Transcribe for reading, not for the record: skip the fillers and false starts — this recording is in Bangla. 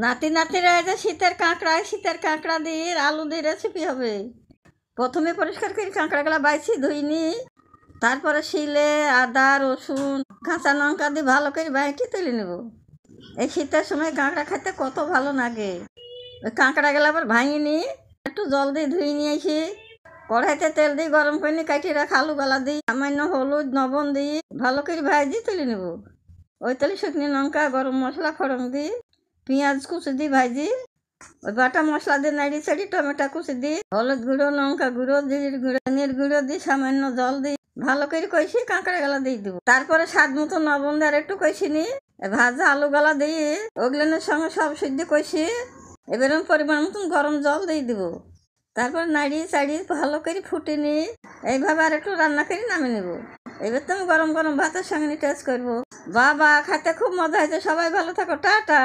নাতি নাতিরা এই যে শীতের কাঁকড়া দিয়ে আলু দিয়ে রেসিপি হবে। প্রথমে পরিষ্কার করে কাঁকড়াগুলা বাইছি ধুইনি, তারপরে শিলে আদা রসুন কাঁচা লঙ্কা দিয়ে ভালো করে বাইটি তুলে নেব। এই শীতের সময় কাঁকড়া খেতে কত ভালো লাগে। ওই কাঁকড়াগুলো আবার ভাঙিনি, একটু জল দিয়ে ধুয়ে নিয়েছি। কড়াইতে তেল দিয়ে গরম করে নিয়ে কাটিয়ে রাখা আলুগুলা দিই, সামান্য হলুদ লবণ দিই ভালো করে ভাজি তুলে নেব। ওই তেলে শুকনো লঙ্কা গরম মশলা ফোড়ন দিই, পেঁয়াজ কুচি দিই ভাজি। ওই বাটা মশলা দিয়ে নাড়ি চাড়ি টমেটো কুচি দিই, হলুদ গুঁড়ো লঙ্কা গুঁড়ো জিরের গুঁড়ো ধনিয়ার গুঁড়ো দিই, সামান্য জল দিই ভালো করে কষি কাঁকড়া গালা দিয়ে দেবো। তারপরে স্বাদ মতো লবণ দিয়ে আর একটু কষি নি, ভাজা আলু গালা দিয়ে ওগুলোর সঙ্গে সব সিদ্ধ কষি এবার পরিমাণ মতন গরম জল দিয়ে দেবো। তারপর নাড়িয়ে চাড়িয়ে ভালো করে ফুটে নি, এইভাবে আর একটু রান্না করে নামিয়ে নেবো। এবার তো আমি গরম গরম ভাতের সঙ্গে টেস্ট করবো। বাবা, খেতে খুব মজা হয়েছে। সবাই ভালো থাকো, টাটা।